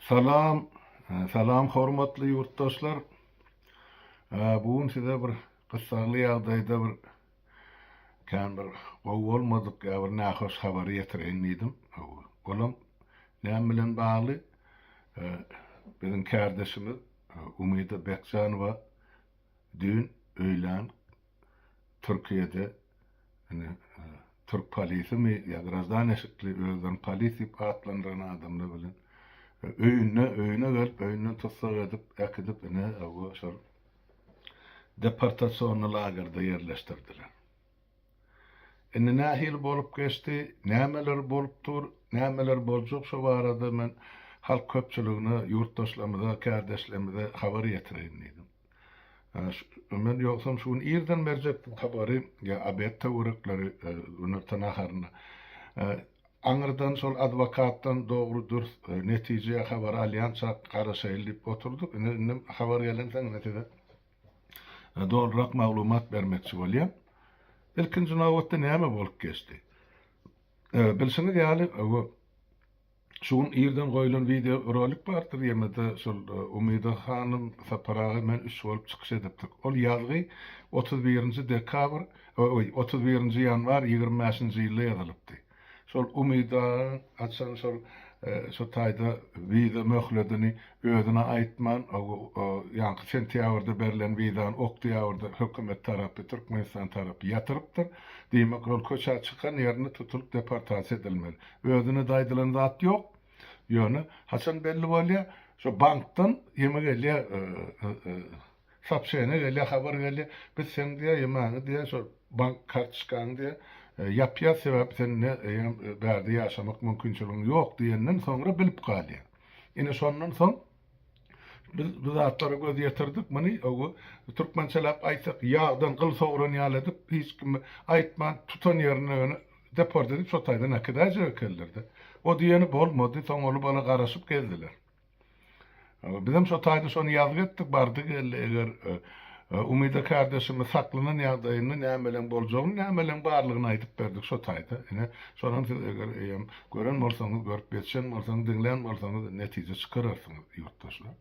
Salam, salam hormatly yurtdaşlar. Bugün size bir kıssaly ýagdaýda bir bolmadyk bir nähoş habary ýetiren idim. Olam näme bilen bagly bizim kardeşimiz Umida Bekjanowa dün öýlen Türkiýede Türk polisi mi ýa-da razdan eşikli özden polis diýip atlandyran adamlar bilen öýüne gelip öýünden tutsak edip şol deportasiýonly lagerda ýerleşdirdiler. Nähil bolup geçdi, nämeler bolupdyr, nämeler boljak şu barada men halk köpçüligine, yurtdaşlarymyza, kardeşlerimize habar ýetirelim diýdim. Men ýoksam şuň ýerden berjek habary ýa abetde uruklary unutana aharına. Aňyrdan şol adwokatdan dogrudur netije habar alýansa garaşaýlyp oturduk. Inem habar gelensen netide dogrurak maglumat bermekçi bolýar. Ilkinji nawatda näme bolup geçdi? Bilsiniz ýaly şuň ýerden goýulan video rolik bardyr ýemede şol Umida hanym saparagy men 3 bolup çykyş edipdik. Ol ýazgy 31-nji dekabr, 31-nji ýanwar 25-nji ýylda ýazylypdy. Şol Umida açan şol taýda video möhledini özüne aýtman, ýa-ni sentýabrda berilen videony oktyýarda hökümet tarapy, Türkmenistan tarapy ýatyrypdyr. Diýmek ol köçä çykan ýerine tutulup deportasiýa edilmeli. Özüne daýdylan zat ýok. Ýöne haçan belli bolýar, şo bankdan ýeme gelýär, sapşyna gelýär, habar gelýär. Biz sen diýär ýemaňy diýär, şo bank kartçykaň diýär. Yapýar sebäp sen bärde ýaşamak mümkinçiligi ýok diýenden soňra bilip galýar. Ine şondan soň biz atlary göz ýetirdik. Meni türkmençelap aýtsak ýagdan gyl sowran ýaladip hiç kim aýtman tutan ýerine deport edip şo taýdan akadaja keldirdi. O diýeni bolmady, soň olu bana garaşyp geldiler. Bizim şo taýda şonu ýazyp etdik, bardyk eger Umida kardeşimiz saklanan ýagdaýyny nämelen boljagyny, nämelen barlygyny aýdyp berdik şo taýda. Ine şonuň siz eger gören bolsaňyz, görüp geçen bolsaňyz, dinleýän bolsaňyz netije çykararsyňyz ýurtdaşlar.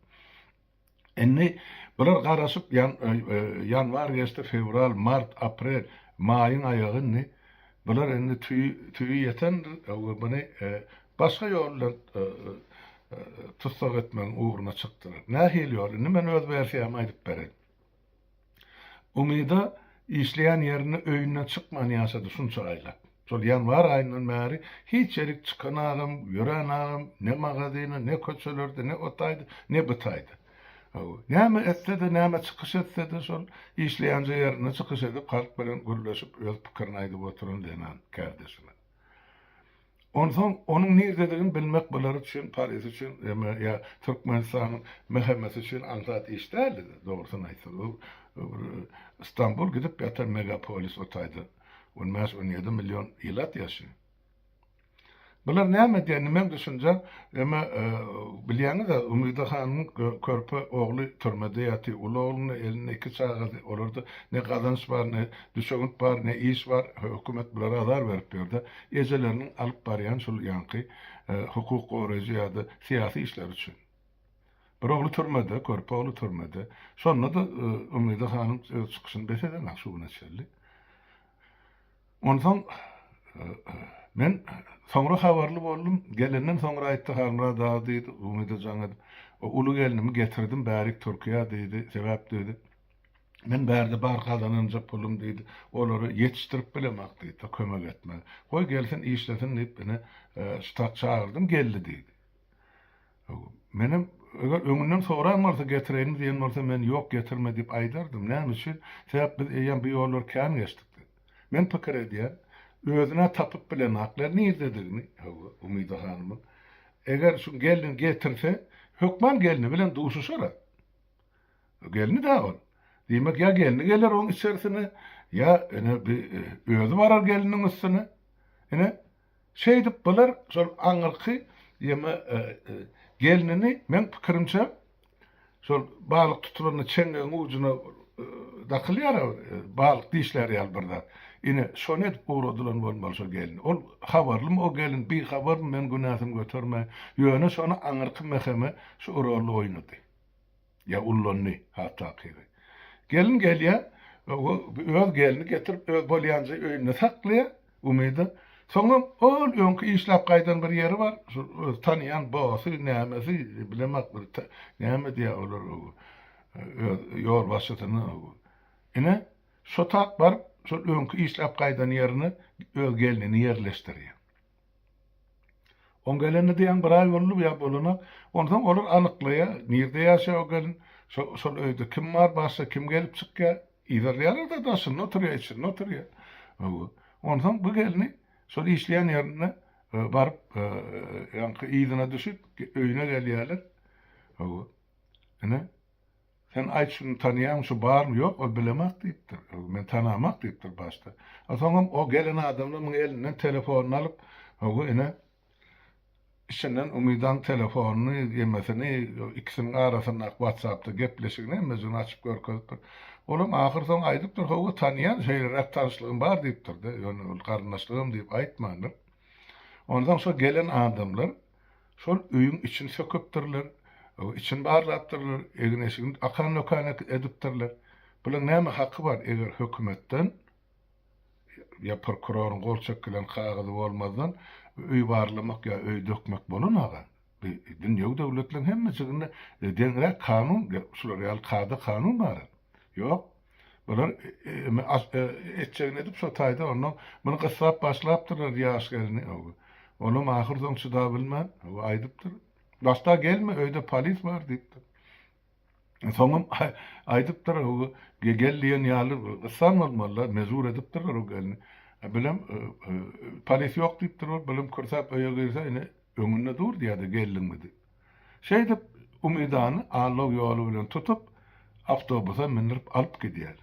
Enne bular garaşyp ýanwar geçdi, fevral, mart, aprel, maýyň aýagyny bular ende tüýü ýetendir. Buny başga ýollar tutsak etmeň uğruna çykdylar. Nähil ýolyny men öz versiýamy aýdyp bereyim. Umida işleyen yerine öýünden çykman ýaşady şunça aýlap. Şol ýanwar aýyndan bäri hiç erik çykanagym, ýörenagym, ne magazyny, ne köçelerde, ne otaýdy, ne bytaýdy. Näme etse de, näme çykyş etse de şol işleyen yerine çykyş edip halk bilen gürleşip öz pikirini aýdyp oturan diýen kardeşime. Ondan onuň nerdedigini bilmek bolar üçin, Paris üçin ýa Türkmenistanyň mehemmeti üçin anzat işdäli, dogrusyny aýtsak. İstanbul gidip ýatar megapolis otaýdy. 17 milyon ýylat ýaşaýar. Bular näme diýeni men düşünjem, bilýäňiz Umida hanyň körpe ogly türmede ýaty, ulu oglyny eline 2 çagazy olardy. Ne gazanç bar, ne düşegint bar, ne iş bar. Hökümet bulara azar berip berdi. Ejelerini alyp barýan şol ýanky hukuk goraýjy ýa-da syýasy işler üçin. Bir ogly türmede, körpe ogly türmede. Şonda da Umida hanyň çykyşyny beseden şuňa çelli. Ondan men soňra habarly boldum. Gelenden soňra aýtdy harmra da diýdi Umida jaňa. Ulu gelinimi getirdim bärik Türkiýe diýdi, sebäp diýdi. Men bärde bar kazanınca pulum diýdi. Olary ýetişdirip bilemek diýdi, kömek etmeli. Goý gelsin işlesin diýip beni ştat çağırdım, geldi diýdi. Menim eger öňünden soran bolsa getirelim diýen bolsa men ýok getirme diýip aýdardym. Näme üçin? Sebäp biz ýa bir ýollar kän geçdik. Men pikir edýär, özüne tapyp bilen haklar nerdedigini Umida hanymyň. Eger şu gelin getirse, hökman gelini bilen duşuşar. Gelini de ol. Diýmek ýa gelini geler oň içerisine, ýa bir özü barar geliniň üstüne. Şeýdip bular şol aňyrky gelinini men pikirimçe şol balyk tutulany çengeň ucuna dakylýar, balyk dişleri ýalbyrda. Ine şonet uğradılan bolmaly şo gelin. Ol habarlym o gelin bir habar men günahym götürme. Ýöne şonu aňyrky meheme şu urarly oýnady. Ya ullany hatta kiri. Gelin gelýär, öz gelini getirip öz bolýanjy öýüne saklaya, umyda. Soňra ol öňkü işläp gaýdan bir ýeri bar. Şu tanıyan basy nämesi bilemek bir näme diýär olar. Ýol başytyny. Ine şo tak bar, şo öňkü işläp gaýdan ýerine öz gelinini ýerleşdirýär. On geleni diýen bir ay bolup ýa bolana, ondan olar anyklaýar, nirde ýaşa o gelin, şol öýde kim bar, başga kim gelip çykýar, ýerler da daşyn oturýar. Ondan bu gelini şol işleýän ýerine baryp, ýa-ni ýygyna düşüp öýüne gelýärler. Ine sen aýtşyny tanıýan şu barmy ýok, o bilemek diýipdir. Men tanamak diýipdir başda. Soňra o gelen adamlaryň elinden telefonuny alyp, ine içinden umydan telefonuny ýemesini ikisiniň arasynda WhatsApp'da gepleşigini hemmesini açyp görkezipdir. Olam ahir soň aýdypdyr, howa tanıyan şeýle tanışlygym bar diýipdir de, ýöne ol garnaşlygym diýip aýtmandyr. Ondan şo gelen adamlar şol öýüň içini söküpdirler. İçin barlapdyrlar, egin akan lokana edipdirler. Bular näme haqqy bar eger hökümetden ya prokuroryň gol çekilen kagazy bolmazdan öý barlamak ya öý dökmek bolanaga. Dünýä döwletleriň hemmesiginde deňrek kanun, şular ýaly kada kanun bar. Ýok. Bular etçegini edip şo taýda onu muny gysap başlapdyrlar ýaşgerini. Onu ahirden çyda bilmän, aýdypdyr. Başta gelme, öýde polis bar diýipdir. Soňra aýdypdyr, gelýän ýaly gyssan bolmaly, mezur edipdirler o gelini. Bilem polis ýok diýipdir, bilem kursap öýe girse ine öňünde dur diýdi, gelinmedi. Şeýdip umydany allaw ýoly bilen tutup awtobusa mindirip alyp gidýär.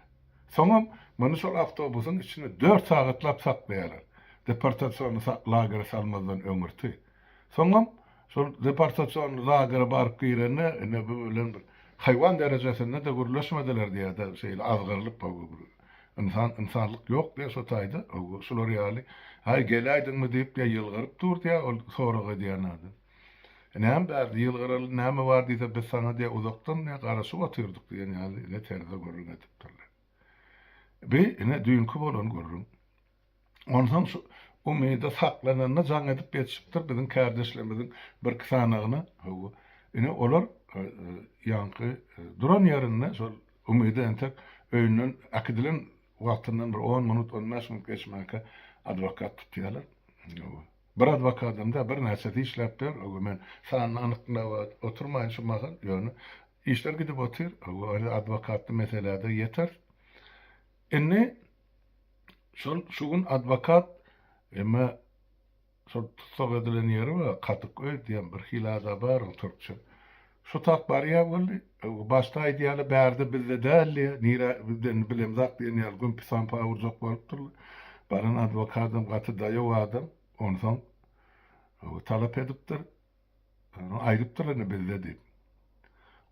Soňra muny şol awtobusyň içine 4 sagatlap saklaýarlar. Deportasiýon lagery salmazdan öňürti. Soňra şol deportasiýon lagery baryp girene ne bilen bir haýwan derejesinde de gürleşmediler diýär de şeýle azgyrlyk insanlyk ýok diýär şo taýda. Şular ýaly hay geläýdiňmi diýip de ýylgyryp durdy, ol soragy diýärdi. Näme berdi ýylgyraly näme bar diýse biz sana diýe uzakdan ne garaşyp otyrdyk diýen ýaly ne terde görüň etipdirler. Ine düýünki bolan görürüm. Ondan şu umyda saklananna jaň edip geçipdir biziň kardeşlerimiziň bir kysanagyny. Ine olar ýaňky duran ýerinde şol umyda entek öýünden akidilen wagtyndan bir 10 minut 15 minut geçmäke adwokat tutýarlar. Bir adwokatym da bir näçe işläp ber, men sanyny anyklap oturmaýyn şu magal ýöne işler gidip otyr, adwokatly meselede ýeter. Enne şogun advokat emma şol tutsak edilen ýeri we Katıköy diýen bir hilada bar türkçe. Şu tak bar ýa boldy. Başda aýdýaly berdi bizde däli, nire bizden bilemzak diýen ýer gün pisan pawurjak bolup durdy. Baran adwokatym gaty daýaw adam, ondan talap edipdir. Aýdypdyr ene bizde diýip.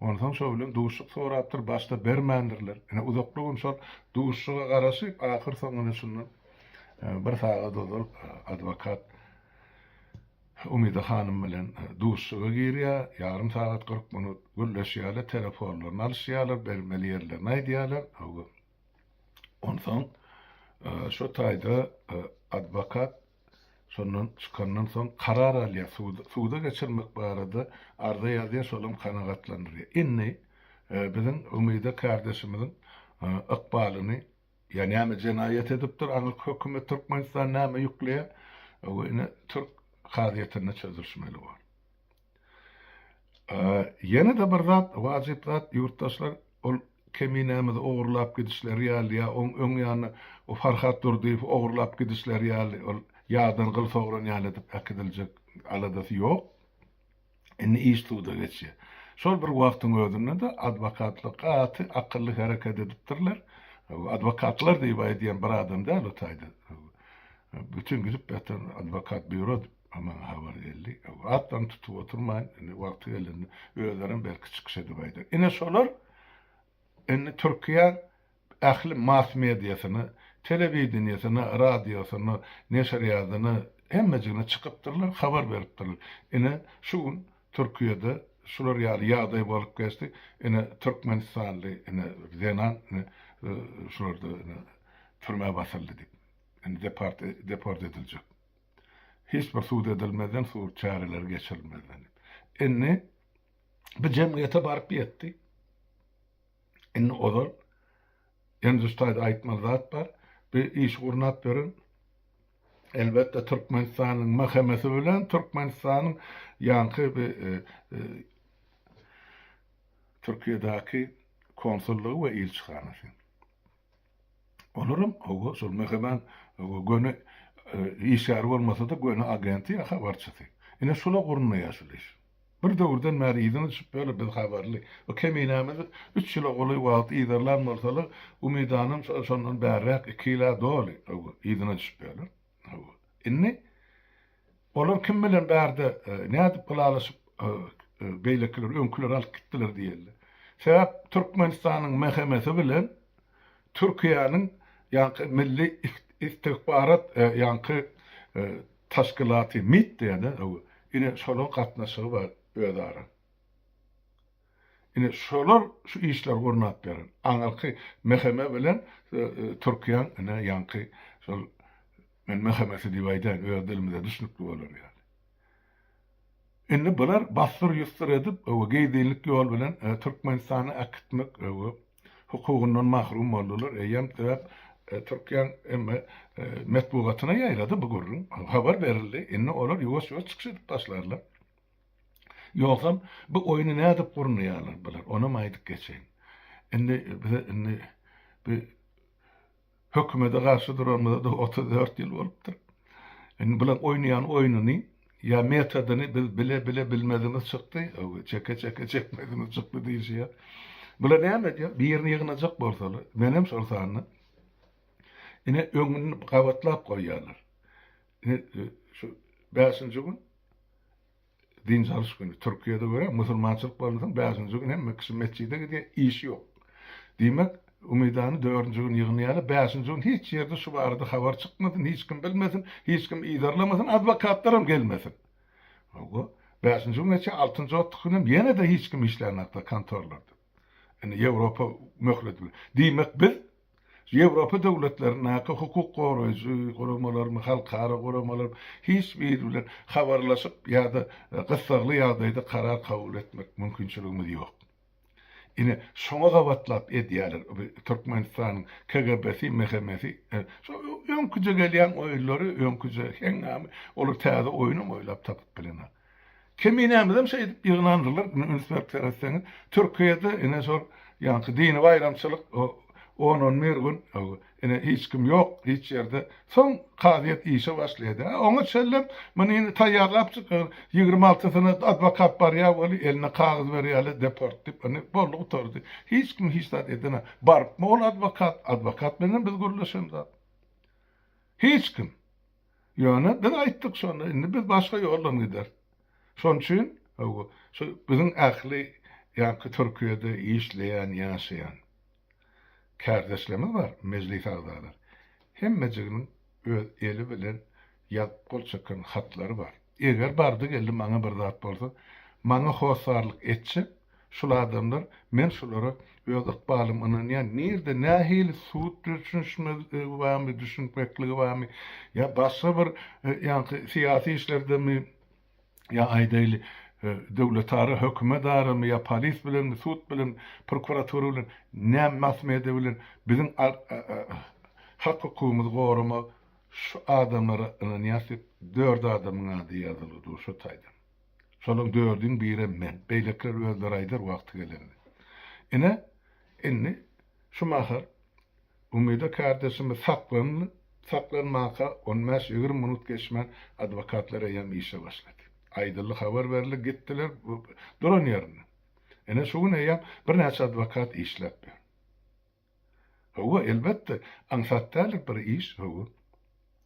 Ondan şo bilen duşuk sorapdyr, başda bermändirler. Ene uzaklygym şol duşuga garaşyp ahir soňuna şundan bir saat dolup advokat Umida hanım bilen duşuga girýär, yarım saat 40 minut gülleşýärler, telefonlaryny alýarlar, bermeli ýerlerine aýdýarlar. Ondan şo taýda advokat şondan çykandan soň karar alýar, suwda geçirmek barada arda ýazýar, şolum kanagatlandyrýar. Inni biziň Umida kardeşimiziň ykbalyny ýani näme jenaýet edipdir, anyk hökümet Türkmenistan näme ýükleýär, ine Türk kaziýetine çözülmeli bar. Ýene de bir zat, wajyp zat ýurtdaşlar ol keminämizi ogurlap gidişleri ýaly, öň ýanyna o Farhat Durdyýew ogurlap gidişleri ýaly, ol ýadan gyl sogran ýaly edip akidiljek aladasy ýok. Indi iş tuda geçýär. Şol bir wagtyň özünde de adwokatlyk gaty akylly hereket edipdirler. Adwokatlar diýip aýdýan bir adam da o taýda. Bütün gidip beten adwokat büro ama habar geldi. Atdan tutup oturmaýyn, wagty gelende özlerin belki çykyş edip aýdar. Ine şolar Türkiýe ähli mass mediasyny televizionyasına, radiosyna, neşriýatyna hemmejine çykypdyrlar, habar beripdirler. Ine şu gün Türkiýede şular ýaly ýagdaý bolup geçdi. Ine Türkmenistanly, ine Zenan, şurada türme basyldy diýip. Ine deport ediljek. Hiç bir suud edilmeden, suud çareler geçirilmeden. Ine bir cemiyete barıp ýetdi. Ine olar Endüstriyada aýtmaly zat bar. Bir iş gurnap berin. Elbette Türkmenistanyň mahkemesi bilen Türkmenistanyň ýanky bir Türkiýedäki konsullugy we elçixanasy. Olaram o şol mahkemen göni işgär bolmasa da göni agenti ýa habarçysy. Ine şola gurunýarsylar. Bir döwürden bäri ýygyny düşüp böyle bir habarly. O keminämiz 3 ýyl goly wagt ýygylan bolsalar, umydanym şondan bärrak 2 ýyla doly ýygyny düşüp böyle. Inni olar kim bilen bärde nädip gulalaşyp beýlekler öňküler alyp gitdiler diýerler. Sebäp Türkmenistanyň mahkemesi bilen Türkiýanyň ýanky milli istihbarat ýanky taşkylaty MİT diýende ine şolar gatnaşygy bar öýdara. Ine şolar şu işler gurnap berin. Aňarky mahkeme bilen Türkiýanyň ine ýanky şol men mahkemesi diýýän öýdilimde düşnükli bolar ýaly. Indi bular bastyr ýustur edip, o geýdilik ýol bilen Türkmenistany akitmek, hukugundan mahrum boldular. Eýem sebäp Türkiýanyň metbugatyna ýaýlady bu gurrun. Habar berildi. Indi olar ýoş-ýoş çykyş edip başlarlar. Ýoksam bu oýuny nädip gurunýarlar bular? Ona maýdyk geçeň. Indi bir hökümete karşı duranmada da 34 yıl bolupdyr. Indi bular oýnaýan oýnuny ýa metodyny bile bilmediňiz çykdy, çeke çekmediňiz çykdy diýişýär. Bular näme diýär? Bir ýerine ýygnajak bolsalar, menem sorsaňy ine öňüni gawatlap goýýarlar. Ine şu 5-nji gün din çalyş günü Türkiýede görä musulmançylyk bolsa 5-nji gün hem kişi mescide gidýär, iş ýok. Diýmek umydany 4-nji gün ýygnaýaly, 5-nji gün hiç ýerde şu barada habar çykmasyn, hiç kim bilmesin, hiç kim iýdarlamasyn, adwokatlaram gelmesin. O 5-nji gün näçe 6-njy otdukynam ýene de hiç kim işlänekde kontorlarda. Ine Ýewropa möhlet. Diýmek biz Ýewropa döwletlerine hukuk goraýjy goramalar, halkara goramalar hiç bir bilen habarlaşyp ýa-da gyssagly ýagdaýda karar kabul etmek mümkinçiligimiz ýok. Ine şoňa gawatlap edýärler. Türkmenistanyň KGB'si, mahkemesi şu öňküje gelýän oýlary, öňküje heňäme olar täze oýuny oýlap tapyp bilenler. Keminämizem şey edip ýygnandylar. Üniversite etseňiz Türkiýede ine şol ýanky dini bayramçylyk 10-11 gün ine hiç kim ýok, hiç ýerde soň kadyet işe başlaýdy. Oňa sellem meni taýýarlap 26-syna adwokat bar ýa boli eline kagız berýärler deport dip ine boldy oturdy. Hiç kim hiç zat edene barp mol adwokat bilen biz gurlaşanda. Hiç kim. Ýöne biz aýtdyk şonu, indi biz başga ýoldan gider. Şoň üçin şu biziň ähli ýa-ki Türkiýede işleýän, ýaşaýan kardeşlerimiz var, meclis agzalar. Hemmejiginiň öz eli bilen ýazyp gol çeken hatlary bar. Eger bardy geldi maňa bir zat bolsa, maňa howsarlyk etçi, şol adamlar men şolara öz ykbalymyny nirde nähili suud düşünmekligi barmy ýa başga bir ýanky syýasy işlerde mi ýa aýdaýly döwletary hökümetdarmy ýa polis bilen, suud bilen, prokuratura bilen, näme masmedia bilen biziň hak hukukymy gorama şu adamlara ýasyp 4 adamyň ady ýazyldy şu taýda. Şolaryň 4-üň biri men. Beýlekler özleri aýdar wagty gelende. Ine şu mahar umyda kardeşimiz saklanmaka 15-20 minut geçmen adwokatlara ýa işe başlady. Aýdyrlyk habar berilip gitdiler duran ýerine. Ene şu gün ýa bir näçe adwokat işläp ber. Howa elbetde ansatdalyk bir iş howa.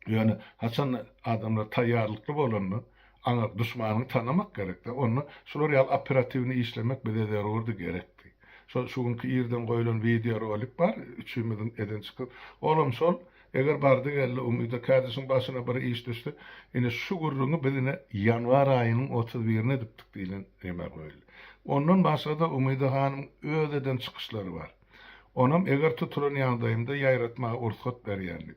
Ýani haçan adamlar taýýarlykly bolanmy, aňa düşmanyny tanamak gerekdi. Onu şolar ýa operativni işlemek bize zerurdy gerekdi. Şu günkü ýerden goýulan video rolik bar, üçümizin eden çykyp, olam şol Eger bardy geldi umyda kardeşin başına bir iş düştü. Ine şu gurrunu birine yanvar ayının 31'ine dipdik diýilen eme goýuldy. Ondan başga Umyda hanım ödeden çıkışları var. Onam eger tutulan ýagdaýymda ýaýratmaga ursat berýärdi.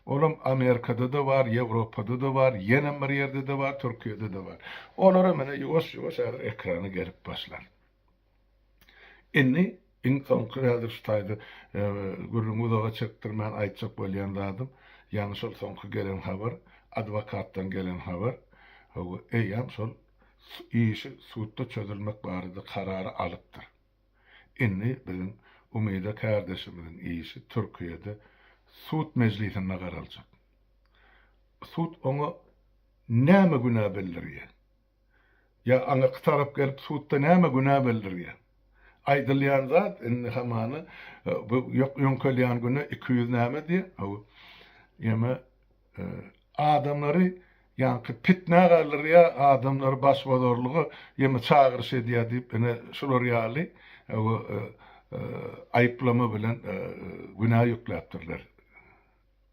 Olam Amerikada da var, Ýewropada da var, ýene bir ýerde de var, Türkiýede de var. Olara mene ýuwaş-ýuwaş ekrany gelip başlar. Inni soňky häzir şutaýdy, gurrunu daga çekdirmän aýtjak bolýan zadym. Ýani şol soňky gelen habar, adwokatdan gelen habar. Eýýam şol işi suutda çözülmek barada kararı alıpdyr. Inni bizim Umyda kardeşimizin işi Türkiýede suut meclisine garaljak. Suut onu näme günä bildirýär? Ya aňa tarap gelip suutda näme günä bildirýär? Aýdylýan zat inni hamany bu ýöňkelýän güne 200 näme diýe. Ýeme adamlary ýa-ni pitnä galýar, adamlar başbadorlugy ýeme çagyryş edýär diýip ene şolar ýaly aýplama bilen günä ýükläpdirler.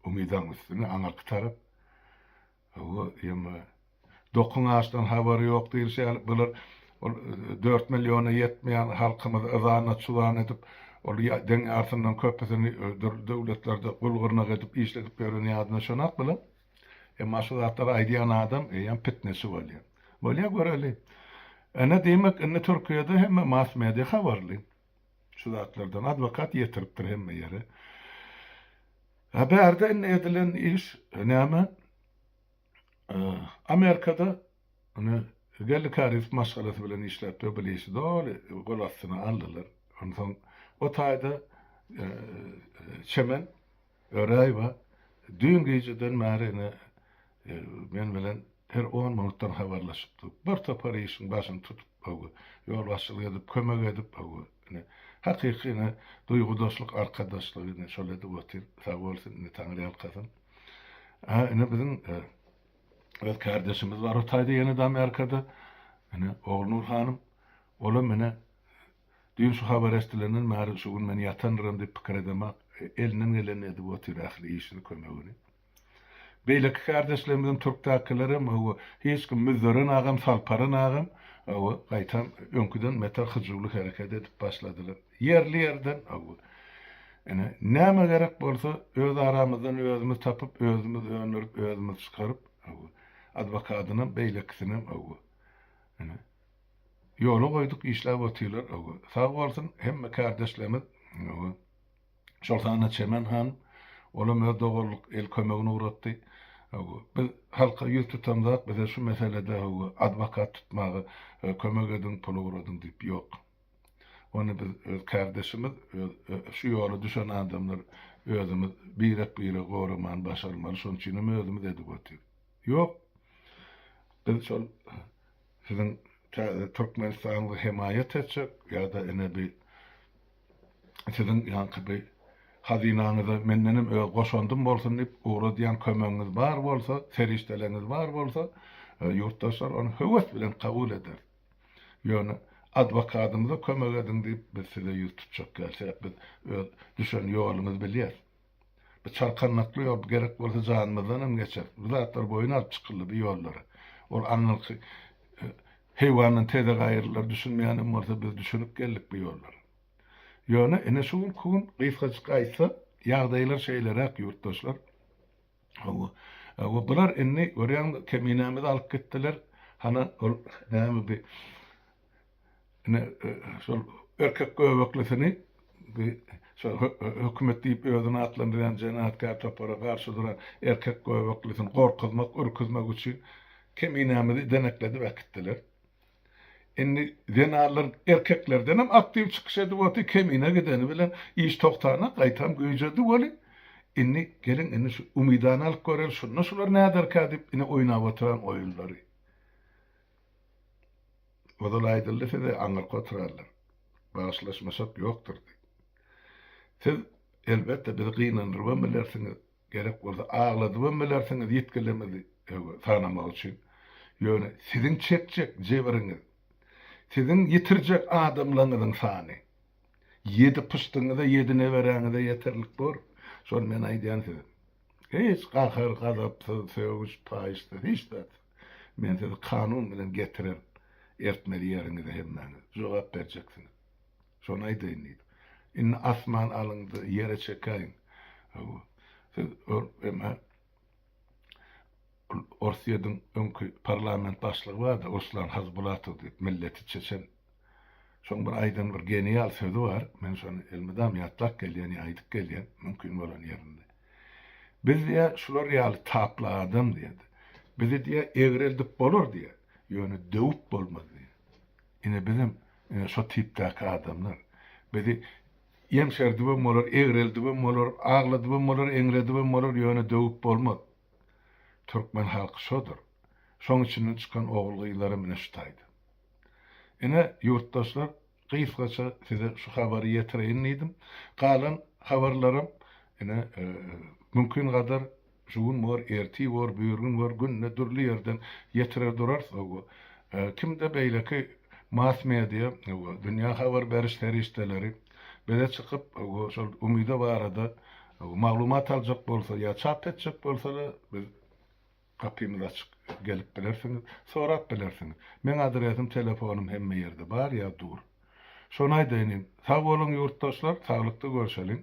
Umydan üstüne aňa tarap ýeme dokun ağaçtan habary ýok diýilse bular 4 milyona yetmeýän halkymyz azana çulan edip ol deň artyndan köpesini döwletlerde gulgurna edip işletip berýän ýadyna şonak bilen emma şu zatlar aýdýan adam ýa pitnesi bolýar. Bolýar göreli. Ene diýmek indi Türkiýede hemme mass media habarly. Şu zatlardan adwokat ýetiripdir hemme ýere. Haberde edilen iş näme? Amerikada onu geldi karif masalası bilen işläpdi bilýärsi dole golasyna aldylar. Ondan o taýda çemen öräýba düň geceden märine men bilen her 10 minutdan habarlaşypdy. Bir tapar işin başyny tutup ýol başçylyk edip kömek edip hakykyny duýgudaşlyk arkadaşlygyny şol edip otyr sag bolsun ne taňry alkasyn. Ine bizim evet kardeşimiz var o taýda ýene de Amerikada. Oğlunur hanım ola mene düýün şu habar estilerinden märi şu gün men ýatanrym diýip pikir edemek elinden geleni edip otyr ähli işini kömegini. Beýle kardeşlerimizin Türkdäkilerim hiç kim müzörün agam salparın agam gaýtam öňküden metal hyjylyk hereket edip başladylar. Yerli yerden näme gerek bolsa öz aramyzdan özümüz tapyp özümüz öňürüp özümüz çykaryp adwokatynyň beýlekisini ýola goýduk işläp otyrlar. Sag bolsun hemme kardeşlerimiz şol sana çemen han olam öz dogurluk el kömegini uğratdy. Biz halka ýüz tutamdak bize şu meselede adwokat tutmagy kömek edin pul uğradyn diýip ýok. Onu biz öz kardeşimiz şu ýola düşen adamlar özümüz birek goraman başarmaly şoň üçin özümüz edip otyr. Ýok. Biz şol sizin Türkmenistan'ı himayet edecek ya da ene bir sizin ýanky hazinanyňyza mendenim goşandym bolsun diýip uğradyň kömegiňiz bar bolsa, ferişdeleriniz bar bolsa, ýurtdaşlar onu höwet bilen kabul eder. Ýöne adwokatymyza kömek edin diýip biz size ýüz tutjak gelsek biz düşen ýolumyz bilýär. Bu çarkanlykly ýol gerek bolsa janymyzdan geçer. Bu zatlar boyun alyp çykyldy bu ýollary. Ol anlyk heywanın tede gaýrlar düşünmeýänim bolsa biz düşünüp geldik bu ýollara. Ýöne ene şol kun gysgaçyk aýtsa ýagdaýlar şeýlerek ýurtdaşlar. Bular inni görýän keminämizi alyp gitdiler. Hana ol näme bir şol erkek göbeklisini bir şol hökümet diýip özüne atlandyrýan jenahatkar topara garşy duran erkek göbeklisini gorkuzmak, ürküzmek üçin keminämizi denekledi we gitdiler. Inni denarlar erkeklerden hem aktiv çıkış edip oty kemine gideni bilen iş toktana gaýtam göýjedi boli. Inni gelin inni şu umydany alyp görer şular näder kadip inni oýnap oturan oýunlary. Odal aýdyldy de aňyr oturarlar. Başlaşmasak ýokdur. Siz elbette bir gynandyr bilersiňiz. Gerek bolsa ağladyp bilersiňiz ýetkilemedi tanamak üçin. Ýöne sizin çekjek jeberiňiz sizin yitirjek adamlaryňyň sany. 7 pystyňyza 7 neberäňize ýeterlik bor. Şol men aýdýan size. Hiç qahar, gadapsy, söwüş, paýysty, hiç zat. Men sizi kanun bilen getirer, ertmeli ýeriňizde hemmäňiz jogap berjeksiniz. Şonu aýdyň. Inne asman alındy, ýere çekaýyn. Siz emma Orsiýadyň öňkü parlament başlygy bar da Oslan Hazbulatow diýip milleti çeçen. Şoň bir aýdan bir genial sözi bar. Men şonu elmedam ýatlak gelýän, aýdyp gelýän, mümkin bolan ýerinde. Biz diýe şular ýaly tapladym diýdi. Bizi diýe egreldip bolar diýe. Ýöne döwüp bolmaz diýe. Ine bizim şo tipdäki adamlar bizi ýemşerdibem bolar, egreldibem bolar, agladybem bolar, eňredibem bolar, ýöne döwüp bolmaz. Türkmen halky şodur. Şoň üçin çykan ogulgyýlary mene şutaýdy. Ine ýurtdaşlar, gysgaça size şu habary ýetireýin diýdim. Galan habarlarym ine mümkin gadar şugun var, erti var, büýürgün var, günne dürli ýerden ýetirer durarsa kimde beýleki mass media, dünýä habar beriş terişdeleri bele çykyp şol umyda barada maglumat aljak bolsa ýa çap etjek bolsa biz kapymyz açyk gelip bilersiňiz, sorap bilersiňiz. Men adresim, telefonum hemme ýerde bar ýa dur. Şonu aýdyň, sag boluň ýurtdaşlar, saglykda görüşelim.